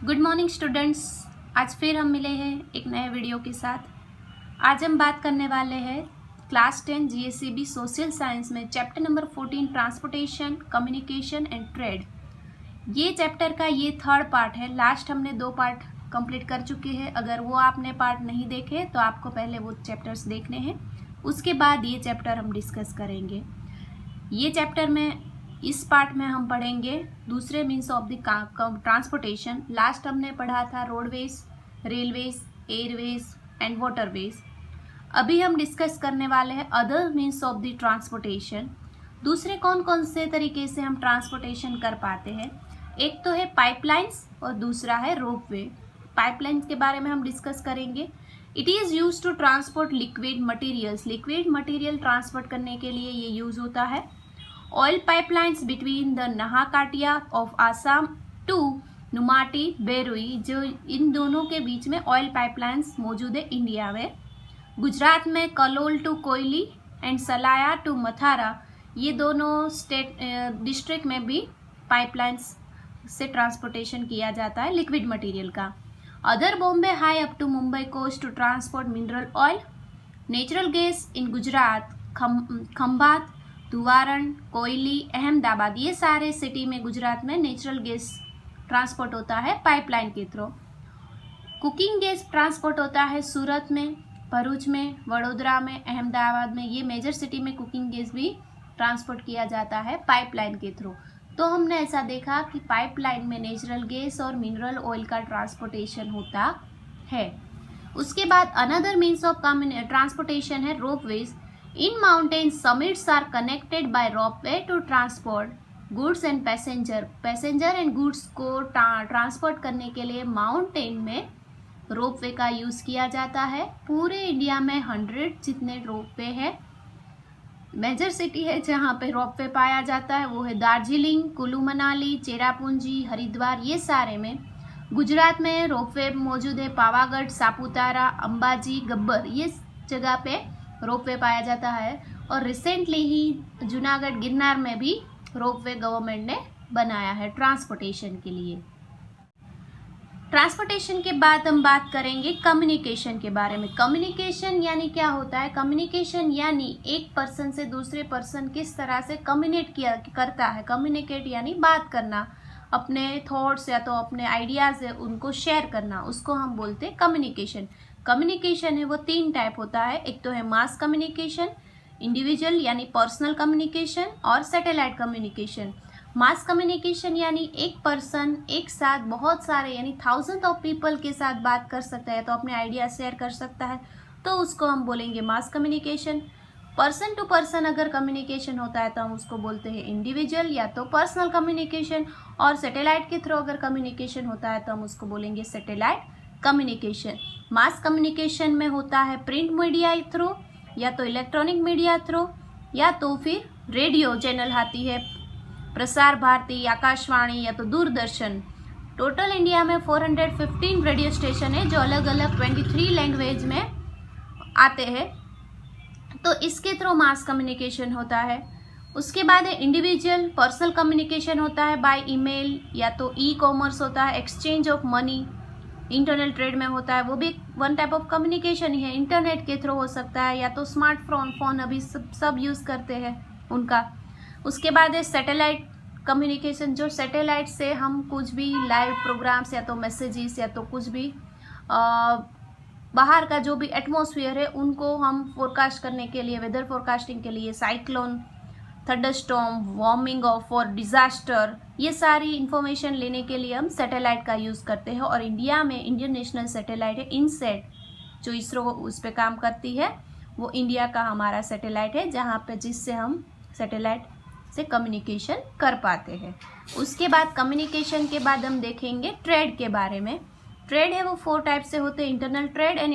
Good morning students. आज फिर हम मिले हैं एक नए वीडियो के साथ। आज हम बात करने वाले हैं क्लास 10 जीएससीबी सोशल साइंस में chapter number 14 transportation, communication and trade. ये चैप्टर का ये थर्ड पार्ट है। लास्ट हमने 2 पार्ट कंप्लीट कर चुके हैं। अगर वो आपने पार्ट नहीं देखे तो आपको पहले वो चैप्टर्स देखने हैं, उसके बाद ये चैप्टर हम डिस्कस करेंगे। ये चैप्टर में इस पार्ट में हम पढ़ेंगे दूसरे means of the transportation. Last हमने पढ़ा था roadways, railways, Airways and waterways. अभी हम डिस्कस करने वाले हैं other means of the transportation. दूसरे कौन कौन से तरीके से हम ट्रांसपोर्टेशन कर पाते हैं। एक तो है पाइपलाइंस और दूसरा है रोपवे। पाइपलाइंस के बारे में हम डिस्कस करेंगे। It is use to transport liquid materials. Liquid material transport करने के लिए ये यूज होता है। Oil pipelines between the Naharkatiya of Assam to Noonmati Barauni, जो इन दोनों के बीच में ऑयल पाइपलाइंस मौजूद है इंडिया में। गुजरात में Kalol to Koyali and Salaya to Mathura, ये दोनों स्टेट डिस्ट्रिक्ट में भी पाइपलाइंस से ट्रांसपोर्टेशन किया जाता है लिक्विड मटेरियल का। Other Bombay high up to Mumbai coast to transport mineral oil. Natural gas in Gujarat, Khambhat, Dhuvaran, Koyali, Ahmedabad, ये सारे सिटी में गुजरात में नेचुरल गैस ट्रांसपोर्ट होता है पाइपलाइन के थ्रू। कुकिंग गैस ट्रांसपोर्ट होता है सूरत में, भरूच में, वडोदरा में, अहमदाबाद में। ये मेजर सिटी में कुकिंग गैस भी ट्रांसपोर्ट किया जाता है पाइपलाइन के थ्रू। तो हमने ऐसा देखा कि पाइपलाइन में नेचुरल गैस और मिनरल ऑयल का ट्रांसपोर्टेशन होता है। उसके बाद अनदर मीन्स ऑफ ट्रांसपोर्टेशन है ropeways. In mountain summits are connected by ropeway to transport goods and passenger and goods को ट्रांसपोर्ट करने के लिए माउंटेन में रोपवे का यूज़ किया जाता है। पूरे इंडिया में 100 जितने रोपवे हैं। मेजर सिटी है जहाँ पे रोपवे पाया जाता है वो है दार्जिलिंग, कुल्लू मनाली, चेरापूंजी, हरिद्वार, ये सारे में। गुजरात में रोपवे मौजूद है पावागढ़, सापुतारा, अंबाजी, गब्बर, ये जगह पे रोपवे पाया जाता है। और रिसेंटली ही जूनागढ़, गिरनार में भी रोपवे गवर्नमेंट ने बनाया है ट्रांसपोर्टेशन के लिए। ट्रांसपोर्टेशन के बाद हम बात करेंगे कम्युनिकेशन के बारे में। कम्युनिकेशन यानी क्या होता है। कम्युनिकेशन यानी एक पर्सन से दूसरे पर्सन किस तरह से कम्युनिकेट करता है। कम्युनिकेट यानी बात करना, अपने थॉट्स या तो अपने आइडियाज़ है उनको शेयर करना, उसको हम बोलते हैं कम्युनिकेशन। कम्युनिकेशन है वो 3 टाइप होता है। एक तो है मास कम्युनिकेशन, इंडिविजुअल यानी पर्सनल कम्युनिकेशन, और सैटेलाइट कम्युनिकेशन। मास कम्युनिकेशन यानी एक पर्सन एक साथ बहुत सारे यानी थाउजेंड ऑफ पीपल के साथ बात कर सकता है, तो अपने आइडिया शेयर कर सकता है, तो उसको हम बोलेंगे mass communication. Person to person अगर कम्युनिकेशन होता है तो हम उसको बोलते हैं इंडिविजुअल या तो पर्सनल कम्युनिकेशन। और सैटेलाइट के थ्रू अगर कम्युनिकेशन होता है तो हम उसको बोलेंगे सैटेलाइट कम्युनिकेशन। मास कम्युनिकेशन में होता है प्रिंट मीडिया थ्रू या तो इलेक्ट्रॉनिक मीडिया थ्रू या तो फिर रेडियो चैनल आती है, प्रसार भारती, आकाशवाणी या तो दूरदर्शन। टोटल इंडिया में 415 रेडियो स्टेशन है जो अलग अलग 23 लैंग्वेज में आते हैं, तो इसके थ्रू मास कम्युनिकेशन होता है। उसके बाद है इंडिविजुअल पर्सनल कम्युनिकेशन होता है बाय ईमेल या तो ई कॉमर्स होता है, exchange of money, internet trade में होता है, वो भी वन टाइप ऑफ कम्युनिकेशन ही है। इंटरनेट के थ्रू हो सकता है या तो स्मार्टफोन अभी सब यूज़ करते हैं उनका। उसके बाद है सैटेलाइट कम्युनिकेशन, जो सैटेलाइट से हम कुछ भी लाइव प्रोग्राम्स या तो मैसेजेस या तो कुछ भी बाहर का जो भी एटमॉस्फेयर है उनको हम फोरकास्ट करने के लिए, वेदर फोरकास्टिंग के लिए, साइक्लोन, थंडरस्टॉर्म, वार्मिंग ऑफ और डिज़ास्टर, ये सारी इंफॉर्मेशन लेने के लिए हम सैटेलाइट का यूज़ करते हैं। और इंडिया में इंडियन नेशनल सैटेलाइट है इनसैट, जो इसरो उस पर काम करती है, वो इंडिया का हमारा सैटेलाइट है जहाँ पे जिससे हम सैटेलाइट से कम्युनिकेशन कर पाते हैं। उसके बाद कम्युनिकेशन के बाद हम देखेंगे ट्रेड के बारे में। ट्रेड है वो 4 टाइप से होते हैं, इंटरनल ट्रेड एंड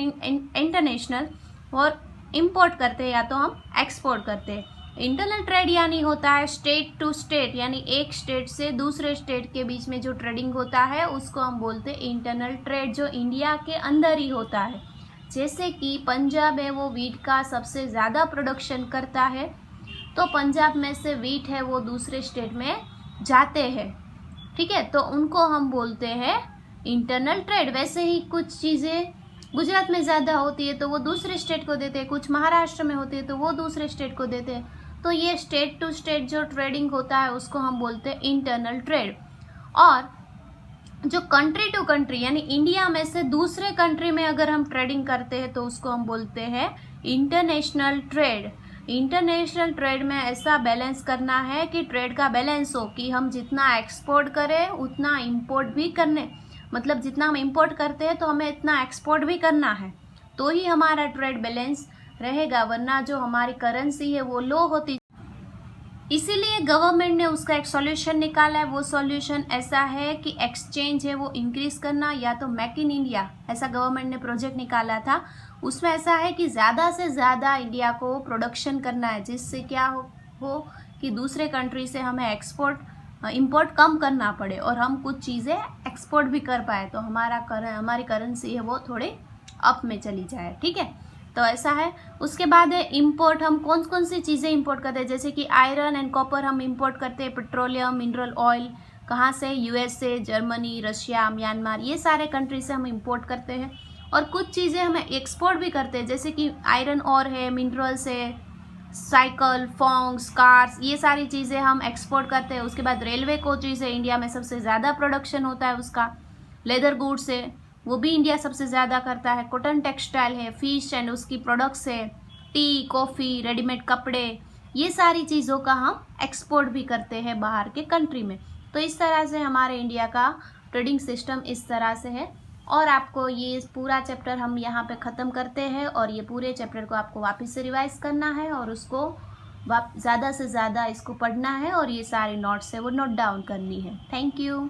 इंटरनेशनल। और इम्पोर्ट करते हैं या तो हम एक्सपोर्ट करते हैं। इंटरनल ट्रेड यानी होता है स्टेट टू स्टेट, यानी एक स्टेट से दूसरे स्टेट के बीच में जो ट्रेडिंग होता है उसको हम बोलते हैं इंटरनल ट्रेड, जो इंडिया के अंदर ही होता है। जैसे कि पंजाब है वो वीट का सबसे ज़्यादा प्रोडक्शन करता है, तो पंजाब में से वीट है वो दूसरे स्टेट में जाते हैं, ठीक है, तो उनको हम बोलते हैं इंटरनल ट्रेड। वैसे ही कुछ चीज़ें गुजरात में ज़्यादा होती है तो वो दूसरे स्टेट को देते हैं, कुछ महाराष्ट्र में होती है तो वो दूसरे स्टेट को देते हैं। तो ये स्टेट टू स्टेट जो ट्रेडिंग होता है उसको हम बोलते हैं इंटरनल ट्रेड। और जो कंट्री टू कंट्री यानी इंडिया में से दूसरे कंट्री में अगर हम ट्रेडिंग करते हैं तो उसको हम बोलते हैं इंटरनेशनल ट्रेड। इंटरनेशनल ट्रेड में ऐसा बैलेंस करना है कि ट्रेड का बैलेंस हो, कि हम जितना एक्सपोर्ट करें उतना इंपोर्ट भी करने, मतलब जितना हम इंपोर्ट करते हैं तो हमें इतना एक्सपोर्ट भी करना है, तो ही हमारा ट्रेड बैलेंस रहेगा, वरना जो हमारी करेंसी है वो लो होती। इसीलिए गवर्नमेंट ने उसका एक सॉल्यूशन निकाला है। वो सॉल्यूशन ऐसा है कि एक्सचेंज है वो इंक्रीज करना, या तो मेक इन इंडिया, ऐसा गवर्नमेंट ने प्रोजेक्ट निकाला था। उसमें ऐसा है कि ज़्यादा से ज़्यादा इंडिया को प्रोडक्शन करना है, जिससे क्या हो कि दूसरे कंट्री से हमें इंपोर्ट कम करना पड़े और हम कुछ चीज़ें एक्सपोर्ट भी कर पाए, तो हमारी करेंसी है वो थोड़े अप में चली जाए। ठीक है, तो ऐसा है। उसके बाद है इंपोर्ट। हम कौन कौन सी चीज़ें इंपोर्ट करते हैं, जैसे कि आयरन एंड कॉपर हम इंपोर्ट करते हैं, पेट्रोलियम, मिनरल ऑयल, कहाँ से, यूएसए, जर्मनी, रशिया, म्यांमार, ये सारे कंट्री से हम इंपोर्ट करते हैं। और कुछ चीज़ें हमें एक्सपोर्ट भी करते हैं, जैसे कि आयरन और है, मिनरल्स है, साइकिल, फोन्स, कार्स, ये सारी चीज़ें हम एक्सपोर्ट करते हैं। उसके बाद रेलवे कोचेज है, इंडिया में सबसे ज़्यादा प्रोडक्शन होता है उसका। लेदर गुड्स है, वो भी इंडिया सबसे ज़्यादा करता है। कॉटन टेक्सटाइल है, फिश एंड उसकी प्रोडक्ट्स है, टी, कॉफ़ी, रेडीमेड कपड़े, ये सारी चीज़ों का हम एक्सपोर्ट भी करते हैं बाहर के कंट्री में। तो इस तरह से हमारे इंडिया का ट्रेडिंग सिस्टम इस तरह से है। और आपको ये पूरा चैप्टर हम यहाँ पे ख़त्म करते हैं, और ये पूरे चैप्टर को आपको वापस से रिवाइज करना है और उसको ज़्यादा से ज़्यादा इसको पढ़ना है, और ये सारे नोट्स है वो नोट डाउन करनी है। Thank you.